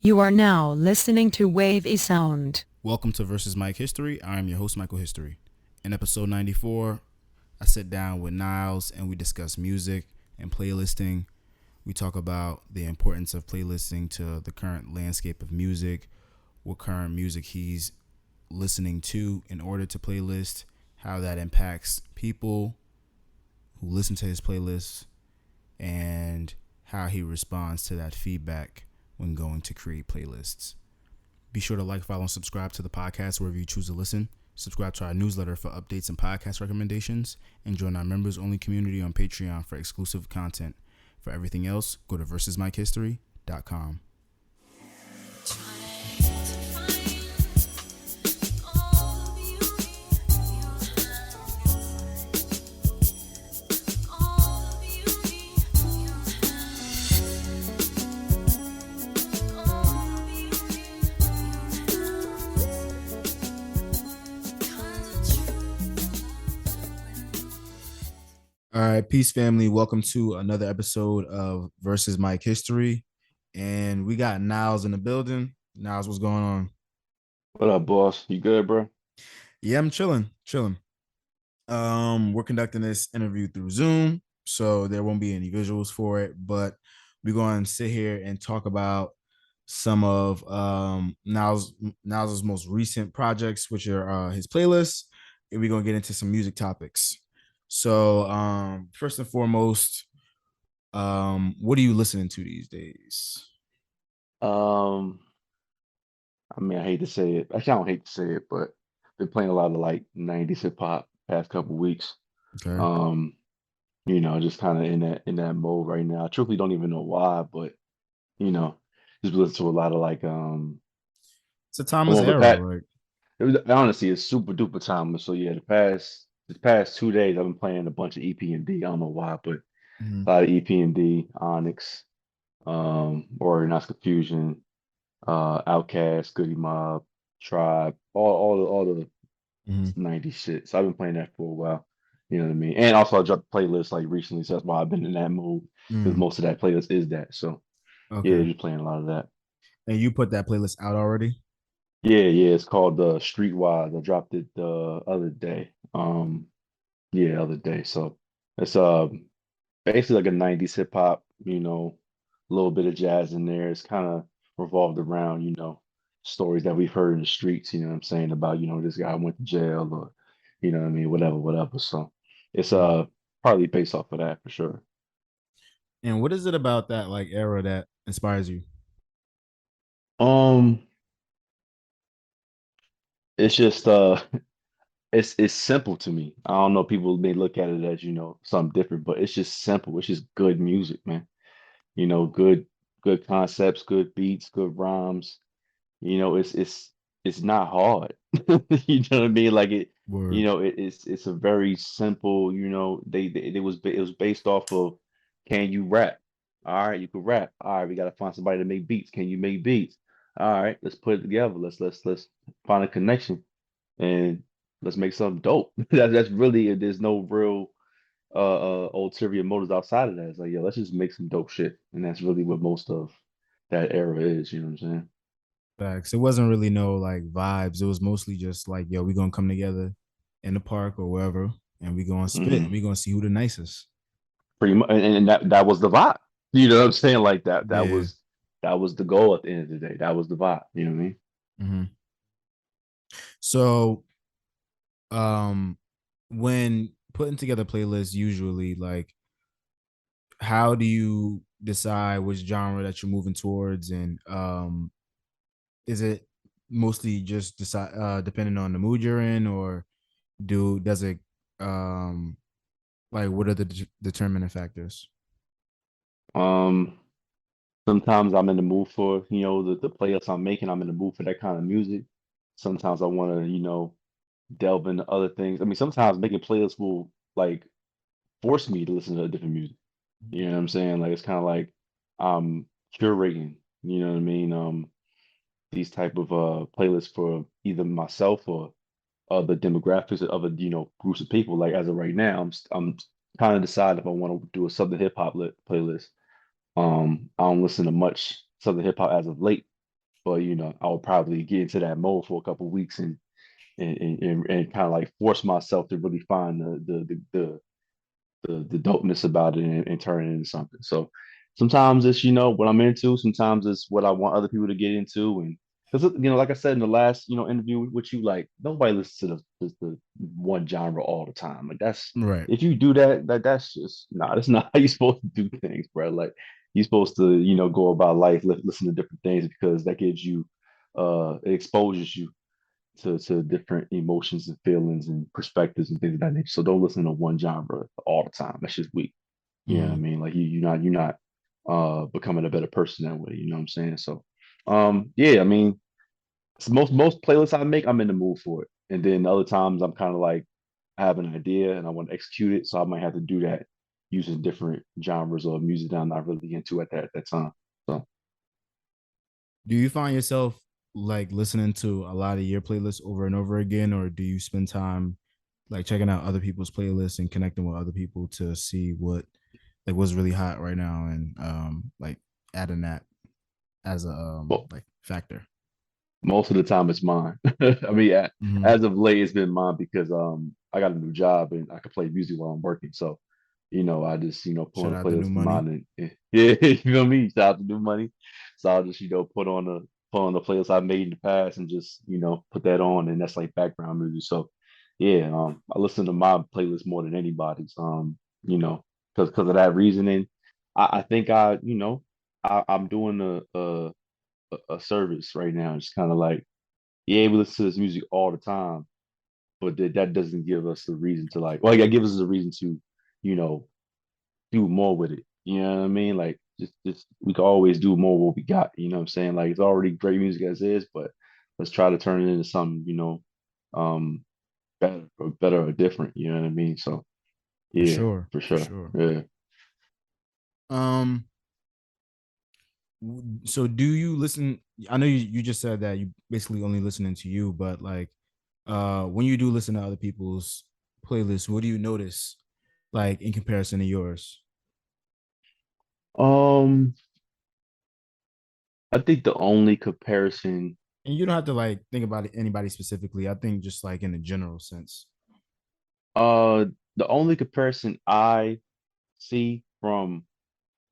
You are now listening to Wave a Sound. Welcome to Versus Mike History. I am your host, Michael History. In episode 94, I sit down with Nyles and we discuss music and playlisting. We talk about the importance of playlisting to the current landscape of music, what current music he's listening to in order to playlist, how that impacts people who listen to his playlists, and how he responds to that feedback when going to create playlists. Be sure to like, follow, and subscribe to the podcast wherever you choose to listen. Subscribe to our newsletter for updates and podcast recommendations, and join our members-only community on Patreon for exclusive content. For everything else, go to versusmikehistory.com. All right, peace family. Welcome to another episode of Versus Mike History. And we got Nyles in the building. Nyles, what's going on? What up, boss? You good, bro? Yeah, I'm chilling. We're conducting this interview through Zoom, so there won't be any visuals for it, but we're going to sit here and talk about some of Nyles's most recent projects, which are his playlists, and we're going to get into some music topics. So, first and foremost, what are you listening to these days? Um, I mean, I hate to say it. Actually, I don't hate to say it, but been playing a lot of like 90s hip hop past couple weeks. Okay. Um, just kind of in that mode right now. I truthfully don't even know why, but you know, just listen to a lot of like It's a timeless well, the era, past like. it was honestly it's super duper time. So yeah, the past 2 days I've been playing a bunch of EP and D. I don't know why, but Mhm. a lot of EP&D, Onyx, or Not Confusion, Outkast, Goody Mob, Tribe, all the Mhm. 90s shit. So I've been playing that for a while. You know what I mean? And also I dropped the playlist like recently, so that's why I've been in that mood because Mm. most of that playlist is that. So yeah, Okay. just playing a lot of that. And you put that playlist out already? Yeah, it's called Streetwise. I dropped it the other day. Yeah, other day. So it's basically like a 90s hip hop, a little bit of jazz in there. It's kind of revolved around, stories that we've heard in the streets, you know what I'm saying, about, this guy went to jail or, what I mean, whatever. So it's Mm. partly based off of that for sure. And what is it about that like era that inspires you? Um, it's just it's simple to me. I don't know, people may look at it as, something different, but it's just simple. It's just good music, man. Good concepts, good beats, good rhymes. It's not hard. You know what I mean? Like Word. it's a very simple, it was based off of, can you rap? All right, you can rap. All right, we gotta find somebody to make beats. Can you make beats? All right, let's put it together. Let's find a connection and let's make something dope. That's really it. There's no real ulterior motives outside of that. It's like, yeah, let's just make some dope shit. And that's really what most of that era is, you know what I'm saying? Facts. It wasn't really no like vibes. It was mostly just like, yo, we gonna come together in the park or wherever, and we gonna spit, and Hmm. we gonna see who the nicest. Pretty much, and that was the vibe. You know what I'm saying? Like that that Yeah. was that was the goal at the end of the day. That was the vibe. You know what I mean? Hmm. So, when putting together playlists, usually like, how do you decide which genre that you're moving towards, and is it mostly just decide depending on the mood you're in, or does it um like what are the determining factors? Um, Sometimes I'm in the mood for, the playlist I'm making. I'm in the mood for that kind of music. Sometimes I want to, delve into other things. I mean, sometimes making playlists will like force me to listen to different music. You know what I'm saying? Like it's kind of like I'm curating, you know what I mean? These type of playlists for either myself or other demographics of other, groups of people. Like as of right now, I'm kind of deciding if I want to do a Southern hip hop playlist. I don't listen to much Southern hip hop as of late, but I would probably get into that mode for a couple weeks and kind of like force myself to really find the dopeness about it and turn it into something. So sometimes it's what I'm into. Sometimes it's what I want other people to get into, and because like I said in the last interview with you, like nobody listens to the one genre all the time. Like that's Right. if you do that, that's just that's not how you're supposed to do things, bro. Like you're supposed to go about life, listen to different things because that gives you it exposes you to different emotions and feelings and perspectives and things of that nature. So don't listen to one genre all the time. That's just weak. You know what I Mm. mean? Like you're not becoming a better person that way. You know what I'm saying? So yeah, I mean most playlists I make, I'm in the mood for it. And then other times I'm kind of like I have an idea and I want to execute it. So I might have to do that using different genres of music that I'm not really into at that time. So Do you find yourself like listening to a lot of your playlists over and over again, or do you spend time like checking out other people's playlists and connecting with other people to see what's really hot right now and like adding that as a well, like factor? most of the time it's mine. I mean, Mm-hmm. as of late, it's been mine because I got a new job and I can play music while I'm working. So, I just put on Shout a out to New playlist of Money. mine and yeah, you feel me? Shout out to New Money. So I'll just put on the playlist I made in the past and just put that on and that's like background music. So yeah, I listen to my playlist more than anybody's. Because of that reasoning, I think I'm doing a service right now. It's kind of like, yeah, we listen to this music all the time, but that doesn't give us the reason to like, well, yeah, give us a reason to, you know, do more with it. You know what I mean? Like, just we can always do more what we got. You know what I'm saying? Like, it's already great music as is, but let's try to turn it into something, um, better or different. You know what I mean? So, For yeah, sure. for For sure. sure. Yeah. Um so do you listen? I know you just said that you basically only listening to you, but like when you do listen to other people's playlists, what do you notice like in comparison to yours? Um, I think the only comparison, And you don't have to like think about anybody specifically. I think just like in a general sense. uh, the only comparison I see from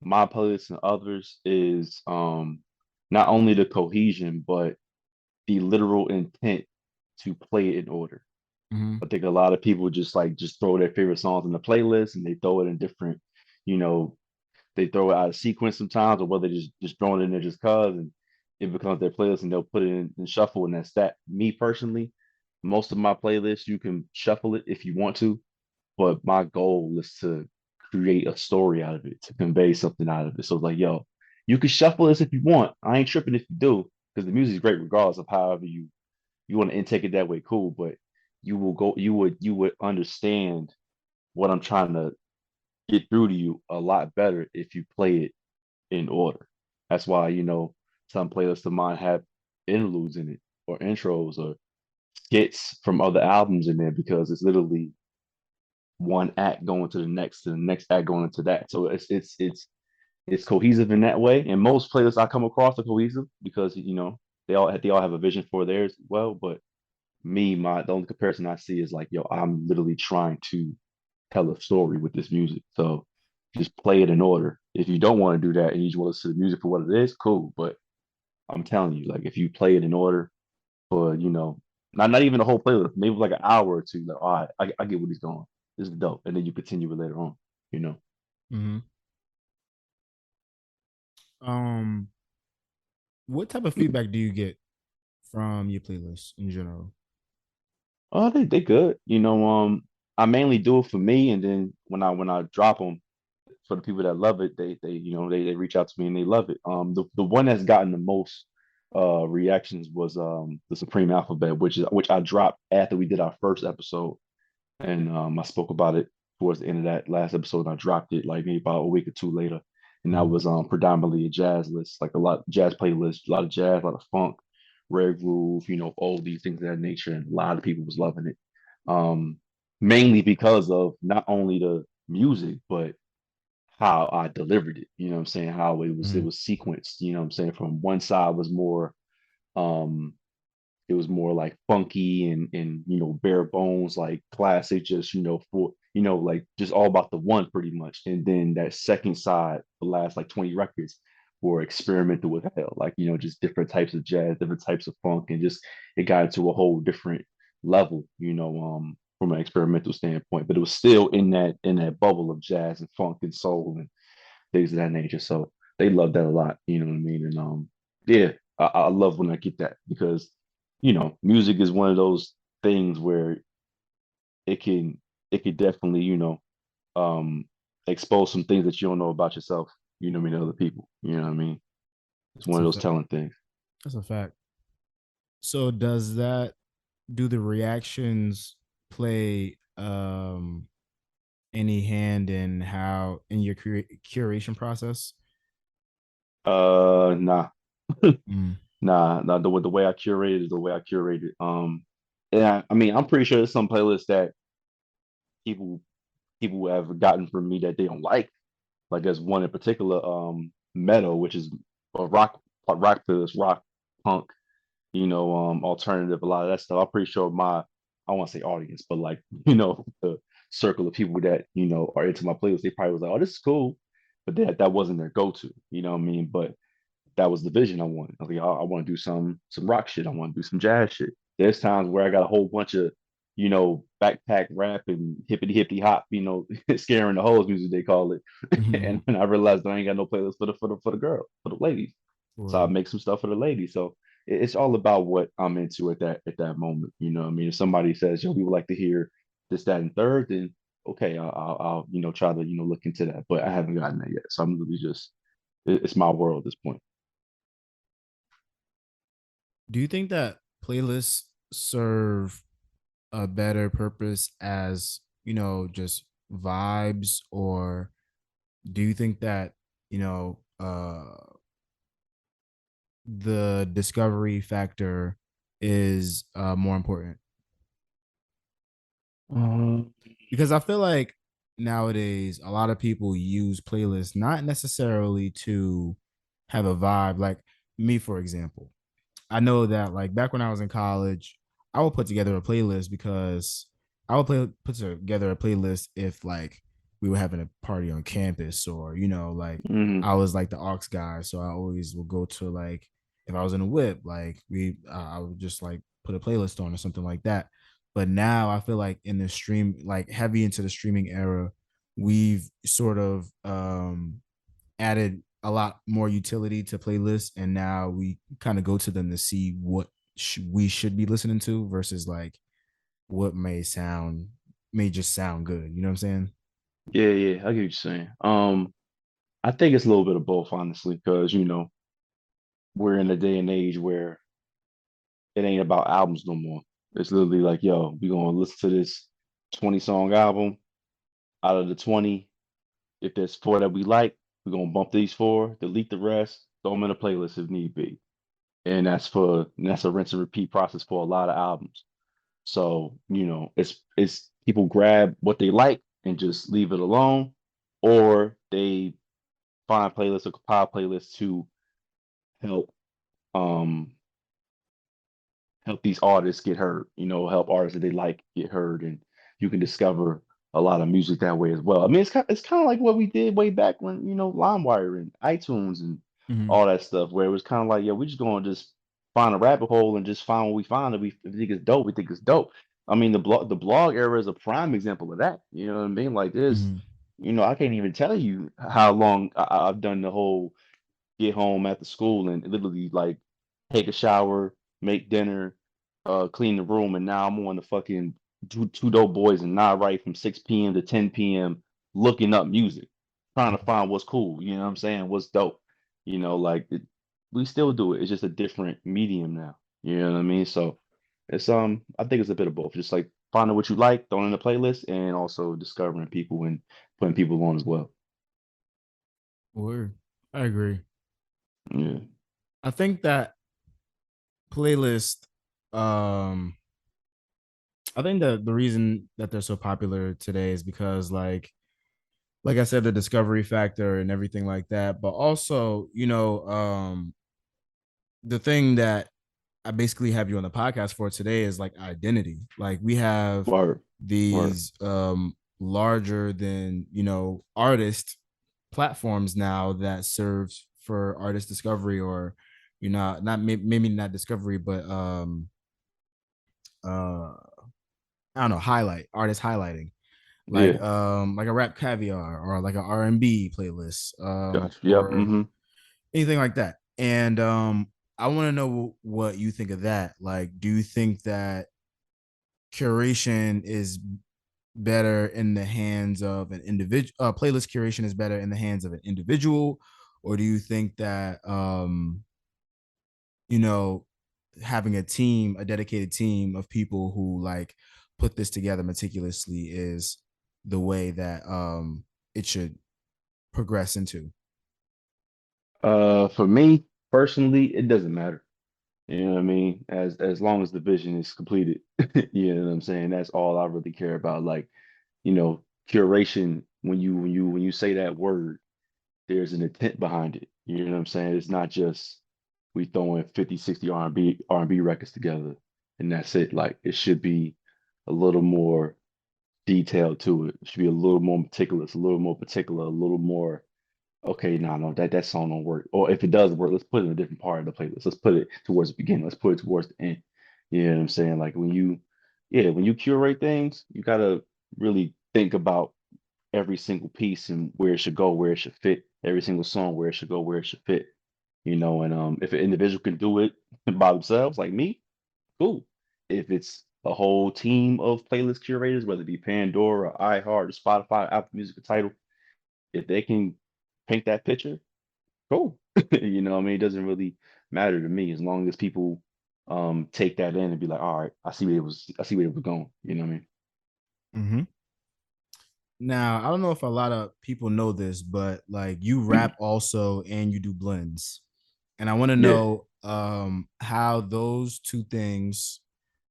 my playlist and others is not only the cohesion but the literal intent to play it in order. Mm-hmm. I think a lot of people just throw their favorite songs in the playlist and they throw it in different, you know, they throw it out of sequence sometimes, or whether they just throw it in there just cause and it becomes their playlist and they'll put it in shuffle and that's that. Me personally, most of my playlists you can shuffle it if you want to, but my goal is to create a story out of it, to convey something out of it. So it's like, yo, you can shuffle this if you want. I ain't tripping if you do, because the music is great regardless of however you want to intake it that way, cool. But you would understand what I'm trying to get through to you a lot better if you play it in order. That's why, some playlists of mine have interludes in it or intros or skits from other albums in there because it's literally one act going to the next act going into that. So it's cohesive in that way. And most playlists I come across are cohesive because they all have a vision for theirs as well. But the only comparison I see is like, yo, I'm literally trying to tell a story with this music. So just play it in order. If you don't want to do that and you just want to listen to the music for what it is, cool. But I'm telling you, like if you play it in order for, not even the whole playlist, maybe like an hour or two, like, all right, I get what he's going. This is dope. And then you continue it later on, you know. Mm-hmm. Um, what type of feedback do you get from your playlist in general? Oh, they good. I mainly do it for me, and then when I drop them for the people that love it, they reach out to me and they love it. The one that's gotten the most reactions was the Supreme Alphabet, which I dropped after we did our first episode, and I spoke about it towards the end of that last episode. And I dropped it like maybe about a week or two later, and that Mm-hmm. was predominantly a jazz list, like a lot jazz playlist, a lot of jazz, a lot of funk, rare groove, oldies, things of that nature, and a lot of people was loving it. Um, Mainly because of not only the music, but how I delivered it. You know what I'm saying? How it was Mm-hmm. sequenced. You know what I'm saying? From one side was more. Um, it was more like funky and bare bones, like classic, just for like just all about the one pretty much. And then that second side, the last like 20 records were experimental with hell, like just different types of jazz, different types of funk, and just it got into a whole different level, from an experimental standpoint. But it was still in that bubble of jazz and funk and soul and things of that nature. So they love that a lot, you know what I mean? And yeah, I love when I get that because music is one of those things where it can it could definitely, um expose some things that you don't know about yourself, what I mean, to other people. You know what I mean? It's That's one of a those fact. telling things. That's a fact. So does that do the reactions play any hand in how in your curation process? Nah. Mm. Nah, the way I curate it is the way I curate it. Yeah, I mean, I'm pretty sure there's some playlists that people people have gotten from me that they don't like there's one in particular, metal, which is a rock playlist, rock punk, alternative, a lot of that stuff. I'm pretty sure I want to say audience, but like, the circle of people that, are into my playlist, they probably was like, oh, this is cool. But that wasn't their go-to, you know what I mean? But that was the vision I wanted. I was like, I want to do some rock shit. I want to do some jazz shit. There's times where I got a whole bunch of, backpack rap and hippity hippity hop, scaring the hoes music they call it. Mm-hmm. And when I realized I ain't got no playlist for the girl, for the ladies. So I Word. make some stuff for the ladies. So it's all about what I'm into at that moment. You know what I mean? If somebody says, yo, we would like to hear this, that, and third, then okay, I'll try to look into that. But I haven't gotten that yet. So I'm really just it's my world at this point. Do you think that playlists serve a better purpose as, just vibes, or do you think that, the discovery factor is more important? Um, Because I feel like nowadays a lot of people use playlists not necessarily to have a vibe. Like me, for example, I know that like back when I was in college, I would put together a playlist because I would put together a playlist if like we were having a party on campus, or like mhm. I was like the aux guy, so I always would go to like if I was in a whip, like I would just like put a playlist on or something like that. But now I feel like in the stream, like heavy into the streaming era, we've sort of added a lot more utility to playlists, and now we kind of go to them to see what we should be listening to versus like what may just sound good. You know what I'm saying? Yeah, yeah, I get what you're saying. I think it's a little bit of both, honestly, because we're in a day and age where it ain't about albums no more. It's literally like, yo, we gonna listen to this 20-song album. Out of the 20, if there's four that we like, we're gonna bump these four, delete the rest, throw them in a playlist if need be. And that's a rinse and repeat process for a lot of albums. So, it's people grab what they like and just leave it alone, or they find playlists or compile playlists to help um help these artists get heard, help artists that they like get heard, and you can discover a lot of music that way as well. I mean, it's kind of like what we did way back when, LimeWire and iTunes and Mm-hmm. all that stuff, where it was kind of like, yeah, we just going to just find a rabbit hole and just find what we find. If we think it's dope, we think it's dope. I mean, the blog era is a prime example of that. You know what I mean? Like this, Mm-hmm. I can't even tell you how long I've done the whole get home after school and literally like take a shower, make dinner, clean the room, and now I'm on the fucking two dope boys and not right from 6 p.m. to 10 p.m. looking up music, trying to find what's cool. You know what I'm saying? What's dope? Like we still do it. It's just a different medium now. You know what I mean? So I think it's a bit of both. Just like finding what you like, throwing in a playlist, and also discovering people and putting people on as well. Word. I agree. Yeah. I think that playlist, um, I think that the reason that they're so popular today is because like I said, the discovery factor and everything like that, but also, the thing that I basically have you on the podcast for today is like identity. Like we have Word, word. these larger than, artist platforms now that serves for artist discovery, or not maybe not discovery, but uh I don't know, highlight artist highlighting, Yeah, like a rap caviar or like an R&B playlist, gotcha. Yep. or Mm-hmm. anything like that. And I want to know what you think of that. Like, do you think that curation is better in the hands of an individual? Playlist curation is better in the hands of an individual, or do you think that you know having a team, a dedicated team of people who like put this together meticulously is the way that it should progress into? For me personally, it doesn't matter. You know what I mean? As long as the vision is completed, you know what I'm saying? That's all I really care about. Like, curation, when you say that word, there's an intent behind it. You know what I'm saying? It's not just we throwing 50, 60 R&B records together and that's it. Like it should be a little more detailed to it. It should be a little more meticulous, a little more particular, a little more, okay, no, that song don't work. Or if it does work, let's put it in a different part of the playlist. Let's put it towards the beginning. Let's put it towards the end. You know what I'm saying? Like when you curate things, you gotta really think about every single piece and where it should go, where it should fit. Every single song, where it should go, where it should fit. And if an individual can do it by themselves, like me, cool. If it's a whole team of playlist curators, whether it be Pandora, or iHeart, or Spotify, Apple Music, or Tidal, if they can paint that picture, cool. I mean, it doesn't really matter to me as long as people take that in and be like, all right, I see where it was going. You know what I mean? Mm-hmm. Now, I don't know if a lot of people know this, but like you rap also and you do blends. And I want to Yeah. know how those two things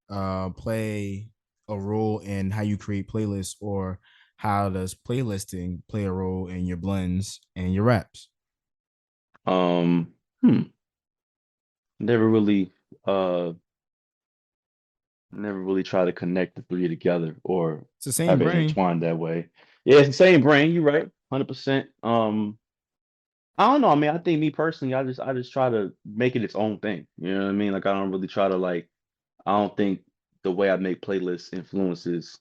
play a role in how you create playlists, or how does playlisting play a role in your blends and your raps? Um, hmm. Never really uh never really try to connect the three together or It's the have same it brain. intertwined that way. Yeah, it's the same brain, you're right. 100%. I don't know. I mean, I think me personally, I just try to make it its own thing. You know what I mean? Like I don't really try to like I don't think the way I make playlists influences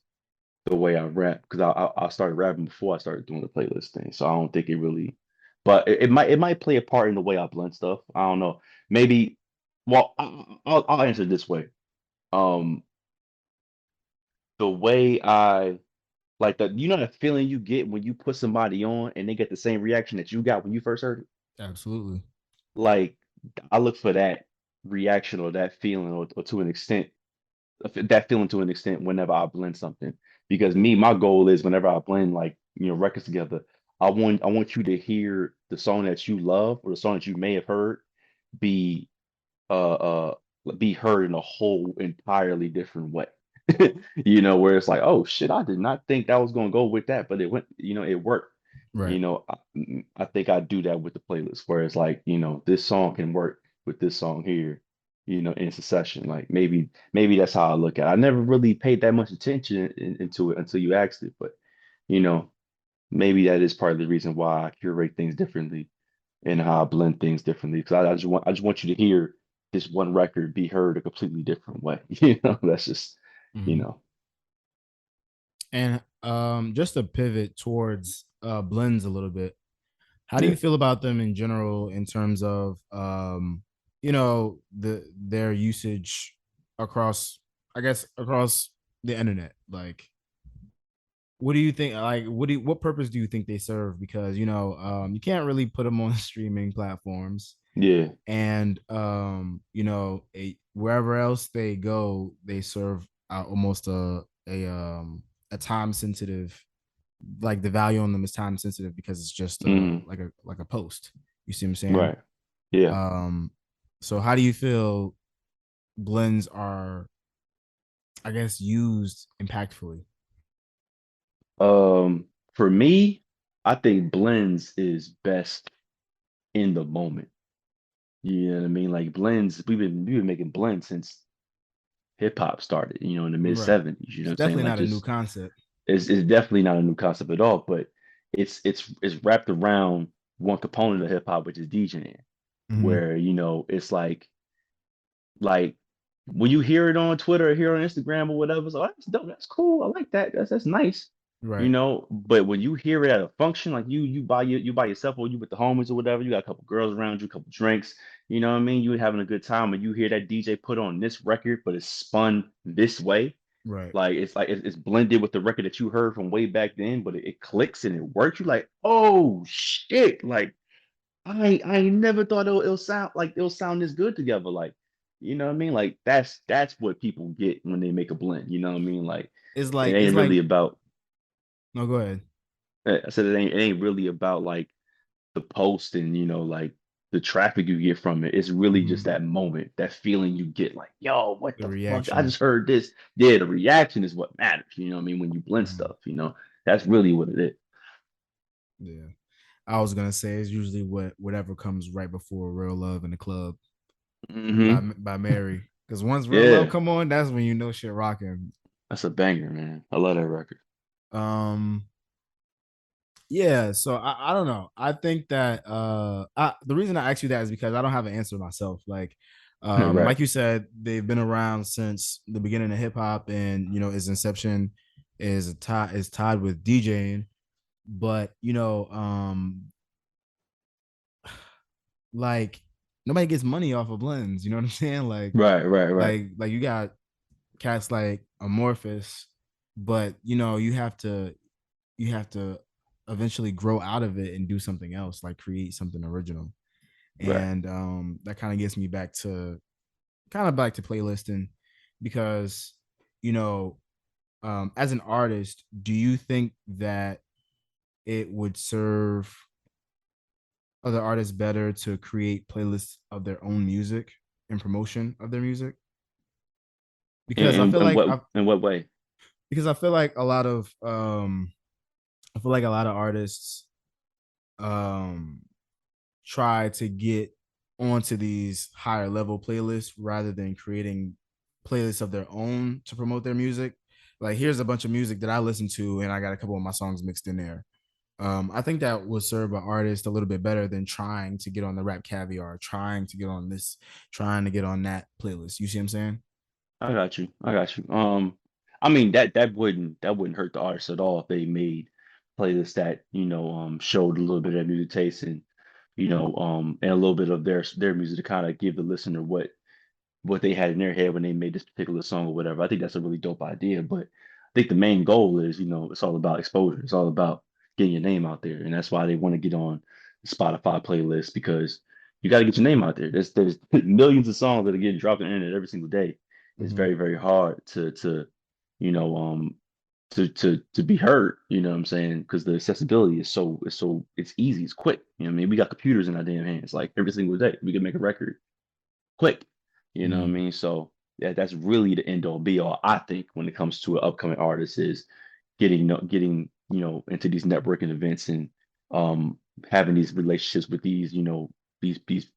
the way I rap because I started rapping before I started doing the playlist thing. So I don't think it really, but it might play a part in the way I blend stuff. I don't know. Maybe. Well, I'll answer it this way. Um, the way I like that, that feeling you get when you put somebody on and they get the same reaction that you got when you first heard it. Absolutely. Like I look for that reaction or that feeling or to an extent that feeling to an extent whenever I blend something. Because me, my goal is whenever I blend like records together, I want you to hear the song that you love or the song that you may have heard be uh uh be heard in a whole entirely different way. Where it's like, oh shit, I did not think that was gonna go with that, but it went, it worked. Right. I think I do that with the playlist where it's like, this song can work with this song here, in succession. Like maybe that's how I look at it. I never really paid that much attention into it until you asked it, but you know, maybe that is part of the reason why I curate things differently and how I blend things differently. Because I just want you to hear this one record be heard a completely different way. That's just, you Mhm. know, And just to pivot towards blends a little bit, how do yeah. you feel about them in general in terms of their usage across, I guess, across the internet? Like, what do you think? Like, what purpose do you think they serve? Because you can't really put them on streaming platforms, Yeah. and wherever else they go, they serve almost a time sensitive, like the value on them is time sensitive because it's just Hmm. like a post. You see what I'm saying? Right. Yeah. Um, so how do you feel blends are, I guess, used impactfully? For me, I think blends is best in the moment. You know what I mean? Like blends, we've been making blends since hip hop started, in the mid Right. 70s. You know It's what I'm saying? definitely Like not a new just concept. it's definitely not a new concept at all, but it's wrapped around one component of hip hop, which is DJing, Hmm. where it's like when you hear it on Twitter or hear it on Instagram or whatever, it's like, oh, that's dope, that's cool, I like that, that's nice, Right. But when you hear it at a function, like you by yourself or you with the homies or whatever, you got a couple girls around you, a couple drinks, you know what I mean? You having a good time, and you hear that DJ put on this record, but it's spun this way. Right. Like it's blended with the record that you heard from way back then, but it clicks and it works. You like, oh shit! Like I ain't never thought it'll sound this good together. Like, you know what I mean? Like that's what people get when they make a blend. You know what I mean? Like it It's ain't like really about. no, go ahead. I said it ain't really about like the post and like the traffic you get from it. It's really just Hmm. that moment, that feeling you get. Like, yo, what The the fuck? I reaction. just heard this. Yeah, the reaction is what matters. You know what I mean? When you blend Hmm. stuff, that's really what it is. Yeah. I was gonna say it's usually whatever comes right before Real Love in the Club Hmm. by Mary. Because once Real Love Yeah, come on, that's when you know shit rocking. that's a banger, man. I love that record. Um, yeah. So I don't know. I think that the reason I asked you that is because I don't have an answer myself. Right, Like you said, they've been around since the beginning of hip hop, and its inception is tied with DJing. But like nobody gets money off of blends. You know what I'm saying? right, right, right, Like you got cats like Amorphous, but you have to eventually grow out of it and do something else, like create something original. right. And that kind of gets me back to playlisting because you know as an artist, do you think that it would serve other artists better to create playlists of their own music and promotion of their music? Because I And, feel and like what in what way? I feel like a lot of artists um try to get onto these higher level playlists rather than creating playlists of their own to promote their music. Like here's a bunch of music that I listen to and I got a couple of my songs mixed in there. I think that would serve an artist a little bit better than trying to get on the Rap Caviar, trying to get on this, trying to get on that playlist. You see what I'm saying? I got you. I got you. I mean that wouldn't hurt the artist at all if they made playlists that showed a little bit of music taste and a little bit of their music to kind of give the listener what they had in their head when they made this particular song or whatever. I think that's a really dope idea. But I think the main goal is, it's all about exposure. It's all about getting your name out there. And that's why they want to get on the Spotify playlist because you got to get your name out there. There's millions of songs that are getting dropped on the internet every single day. It's Mm-hmm. very, very hard you know, um, to be heard, you know what I'm saying? Because the accessibility it's easy, it's quick. You know what I mean? We got computers in our damn hands like every single day. We can make a record quick. You know what I Mm-hmm. mean? So that's really the end all be all, I think, when it comes to an upcoming artist is getting into these networking events and um having these relationships with these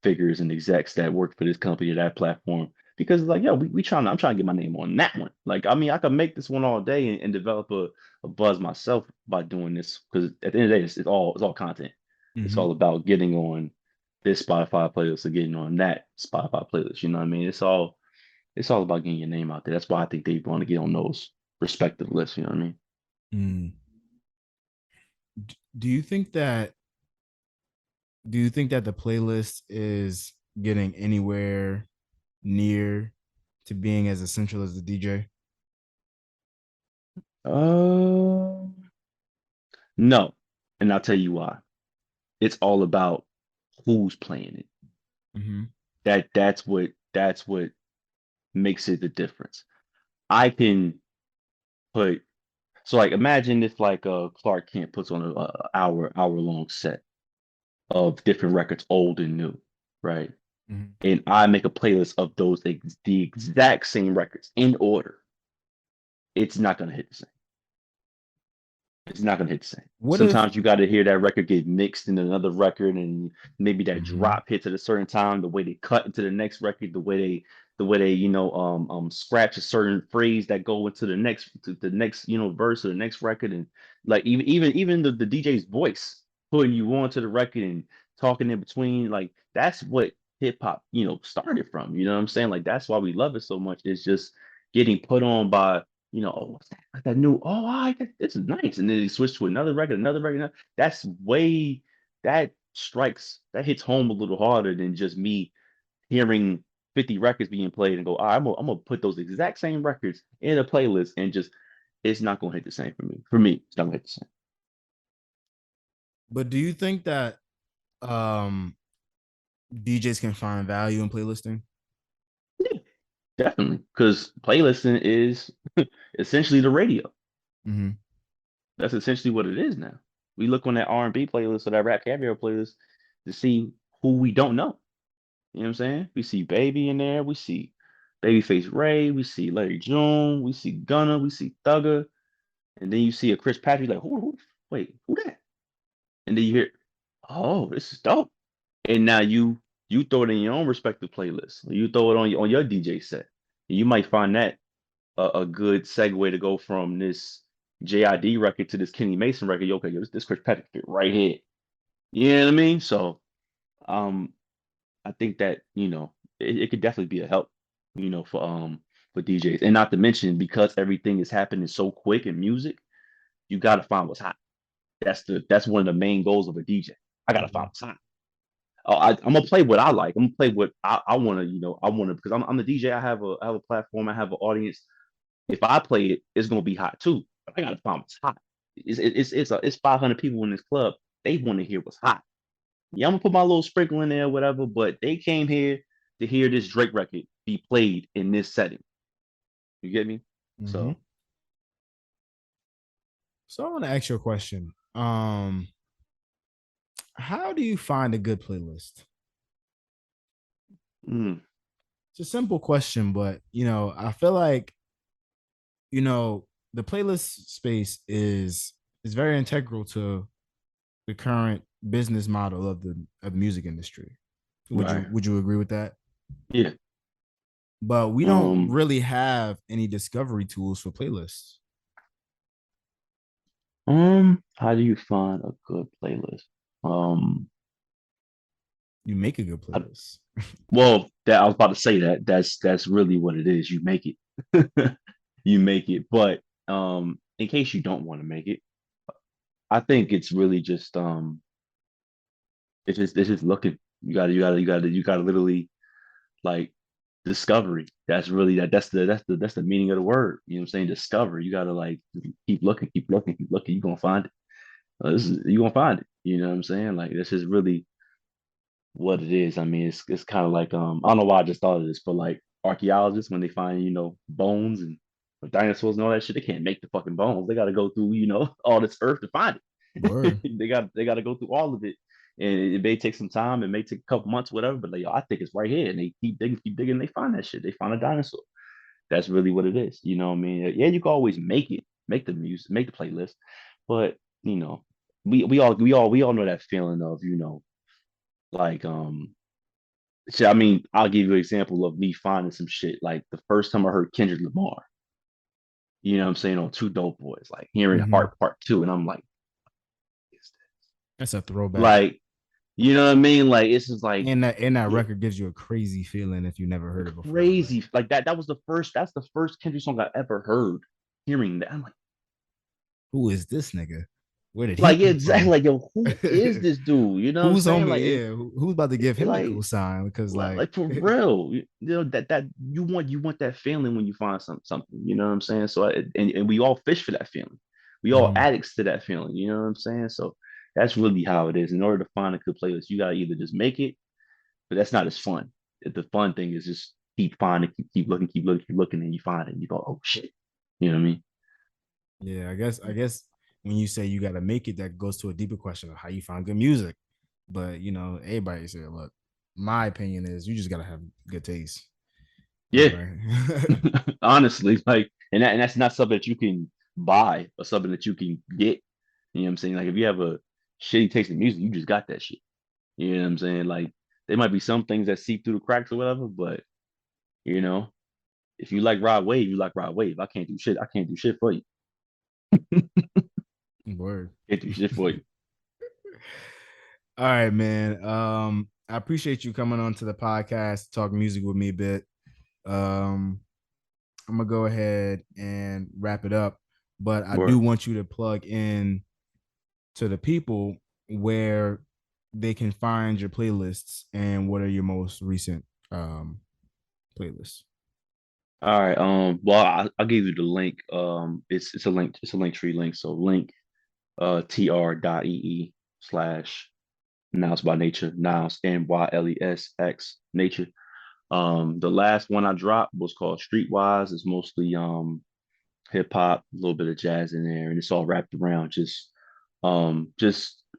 figures and execs that work for this company or that platform. Because it's like, yeah, I'm trying to get my name on that one. Like, I mean, I could make this one all day and develop a buzz myself by doing this. Because at the end of the day, it's all content. It's Mm-hmm. all about getting on this Spotify playlist or getting on that Spotify playlist. You know what I mean? It's all about getting your name out there. That's why I think they want to get on those respective lists. You know what I mean? Mm. Do you think that the playlist is getting anywhere near to being as essential as the DJ? Uh, no, and I'll tell you why. It's all about who's playing it. Mm-hmm. That's what makes it the difference. I can put so like imagine if like Clark Kent puts on a hour long set of different records, old and new, right? Mm-hmm. And I make a playlist of the exact same records in order. It's not gonna hit the same. It's not gonna hit the same. What if? Sometimes you got to hear that record get mixed in another record, and maybe that Mhm. drop hits at a certain time. The way they cut into the next record, the way they scratch a certain phrase that go into the next verse or the next record, and like even the DJ's voice putting you onto the record and talking in between, like that's what hip hop started from. You know what I'm saying? Like that's why we love it so much. It's just getting put on by oh, what's that? Like that new, oh, this is nice. And then they switch to another record. That's way, that strikes, that hits home a little harder than just me hearing 50 records being played and go, all right, I'm gonna put those exact same records in a playlist and just, it's not gonna hit the same for me. For me, it's not gonna hit the same. But do you think that um DJs can find value in playlisting? Yeah, definitely. Because playlisting is essentially the radio. Hmm. That's essentially what it is now. We look on that R&B playlist or that rap caviar playlist to see who we don't know. You know what I'm saying? We see Baby in there. We see Babyface Ray. We see Larry June. We see Gunna. We see Thugger. And then you see a Chris Patrick like, wait, who that? And then you hear, oh, this is dope. And now you throw it in your own respective playlist. You throw it on your DJ set. And you might find that a good segue to go from this JID record to this Kenny Mason record. Okay, this Chris Patrick fit right here. You know what I mean? So um I think that it could definitely be a help, for DJs, and not to mention because everything is happening so quick in music, you got to find what's hot. That's one of the main goals of a DJ. I got to find what's hot. Oh, I'm gonna play what I like. I'm gonna play what I want to, I want to because I'm the DJ. I have a platform. I have an audience. If I play it, it's gonna be hot too. But I gotta find what's hot. It's 500 people in this club. They want to hear what's hot. Yeah, I'm gonna put my little sprinkle in there, whatever. But they came here to hear this Drake record be played in this setting. You get me? Hmm. So, So I want to ask you a question. How do you find a good playlist? mm, It's a simple question, but I feel like the playlist space is very integral to the current business model of the music industry. Would you right. would you agree with that? Yeah. But we don't Um. really have any discovery tools for playlists. How do you find a good playlist? Um. You make a good I, playlist. well, that I was about to say that. That's really what it is. You make it. You make it. But in case you don't want to make it, I think it's really just it's just looking. You gotta literally like discovery. That's really that's the meaning of the word. You know what I'm saying? Discover. You gotta like keep looking, keep looking, keep looking. You're gonna find it. You're gonna find it. You know what I'm saying? Like this is really what it is. I mean, it's kind of like I don't know why I just thought of this, but like archaeologists when they find bones and dinosaurs and all that shit, they can't make the fucking bones. They got to go through all this earth to find it. Word. They got to go through all of it, and it may take some time. It may take a couple months, whatever. But like, yo, I think it's right here, and they keep digging. They find that shit. They find a dinosaur. That's really what it is. You know what I mean? Yeah, you can always make it, make the music, make the playlist, but you know, we all know that feeling of like shit, I mean, I'll give you an example of me finding some shit. Like the first time I heard Kendrick Lamar, you know what I'm saying, on Two Dope Boys, like hearing Mm-hmm. Heart Part Two, and I'm like, That's a throwback. like, you know what I mean? Like it's just like And that yeah, record gives you a crazy feeling if you never heard it before. Like, crazy. Like that was the first, that's the first Kendrick song I ever heard. Hearing that, I'm who is this nigga? Where did he like yeah, come exactly. from? Like, yo, who is this dude? You know what I'm Who's on saying? me? Like Yeah, who's about to give him the like cosign? Because like, for real, that you want that feeling when you find something. You know what I'm saying? So and we all fish for that feeling. We all mhm. addicts to that feeling. You know what I'm saying? So that's really how it is. In order to find a good playlist, you gotta either just make it, but that's not as fun. The fun thing is just keep finding, keep looking, keep looking, and you find it. And you go, oh shit. You know what I mean? Yeah, I guess when you say you got to make it, that goes to a deeper question of how you find good music. But everybody said, look, my opinion is you just gotta have good taste. Yeah. Everybody. Honestly, like, and that's not something that you can buy or something that you can get. You know what I'm saying? Like if you have a shitty taste in music, you just got that shit. You know what I'm saying? Like there might be some things that seep through the cracks or whatever, but you know, if you like Rod Wave, you like Rod Wave. I can't do shit. I can't do shit for you. Word. Can't do shit for you. All right, man. I appreciate you coming on to the podcast to talk music with me a bit. Um, I'm gonna go ahead and wrap it up, but I do Word. want you to plug in to the people where they can find your playlists and what are your most recent playlists. All right. Well, I'll give you the link. It's a link. It's a link tree link. So link tr.ee slash Nyles by Nature. Nyles NYLESX Nature. The last one I dropped was called Streetwise. It's mostly hip hop, a little bit of jazz in there, and it's all wrapped around just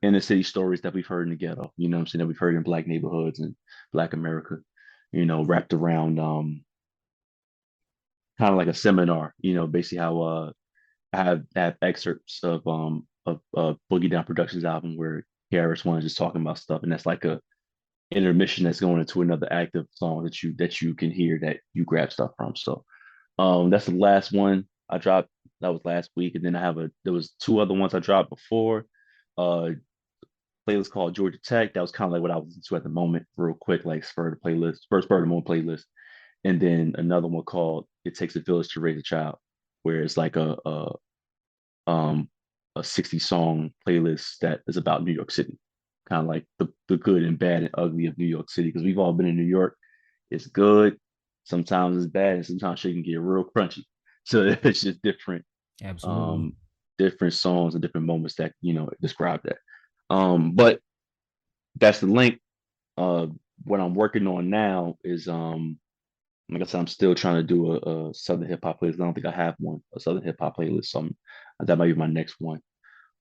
inner city stories that we've heard in the ghetto. You know what I'm saying? That we've heard in black neighborhoods and black America. Wrapped around kind of like a seminar. Basically how I have excerpts of Boogie Down Productions album where KRS-One is just talking about stuff, and that's like a intermission that's going into another active song that you can hear that you grab stuff from. So that's the last one I dropped. That was last week, and then there was two other ones I dropped before. Uh, Playlist called Georgia Tech. That was kind of like what I was into at the moment, real quick, like spur of the moment playlist, and then another one called It Takes a Village to Raise a Child, where it's like um a 60 song playlist that is about New York City, kind of like the good and bad and ugly of New York City, because we've all been in New York. It's good, sometimes it's bad, and sometimes shit can get real crunchy. So it's just Absolutely. um, different songs and different moments that describe that. But that's the link. Uh, what I'm working on now is like I said, I'm still trying to do a Southern hip hop playlist. I don't think I have one, a Southern hip hop playlist. So that might be my next one.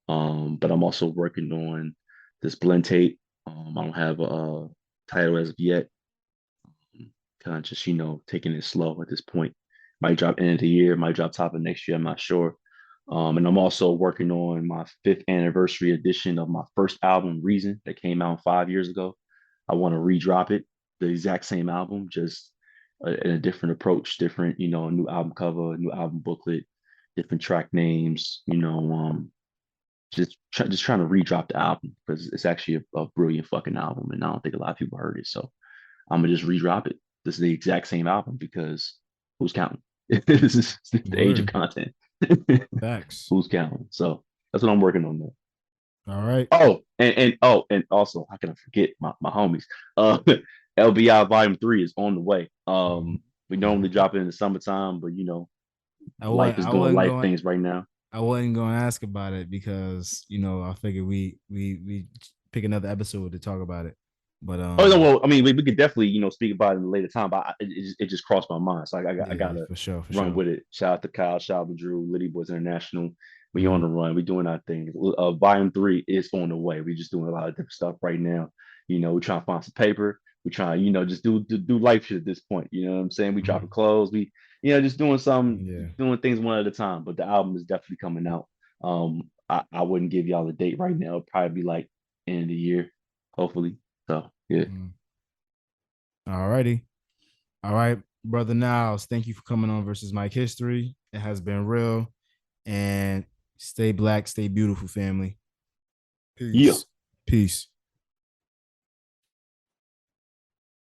But I'm also working on this blend tape. I don't have a title as of yet. Kind of just taking it slow at this point. Might drop end of the year, might drop top of next year. I'm not sure. And I'm also working on my fifth anniversary edition of my first album, Reason, that came out 5 years ago. I want to redrop it, the exact same album, just in a different approach, different, a new album cover, a new album booklet, different track names, just trying to redrop the album because it's actually a brilliant fucking album, and I don't think a lot of people heard it. So I'm gonna just redrop it. This is the exact same album because who's counting? This is the age of Word. content. Facts. Who's counting? So that's what I'm working on there. All right. And also how can I forget my homies? Uh LBI Volume 3 is on the way. We normally drop it in the summertime, but I life wasn't is I doing wasn't life going things right now. I wasn't going to ask about it because I figured we pick another episode to talk about it. But Oh no, well, I mean, we could definitely, speak about it in a later time, but it just crossed my mind, so I yeah, gotta for sure, for run sure. with it. Shout out to Kyle, shout out to Drew, Liddy Boys International. We on Mhm. the run. We doing our thing. Volume 3 is on the way. We just doing a lot of different stuff right now. We trying to find some paper. We trying, just do life shit at this point. You know what I'm saying? We dropping Mhm. clothes. We, just doing Yeah. doing things one at a time. But the album is definitely coming out. I wouldn't give y'all a date right now. It'll probably be like end of the year, hopefully. So yeah. Mhm. All righty. All right, brother Niles. Thank you for coming on versus Mike History. It has been real. And stay black, stay beautiful, family. Yeah. Peace. Peace.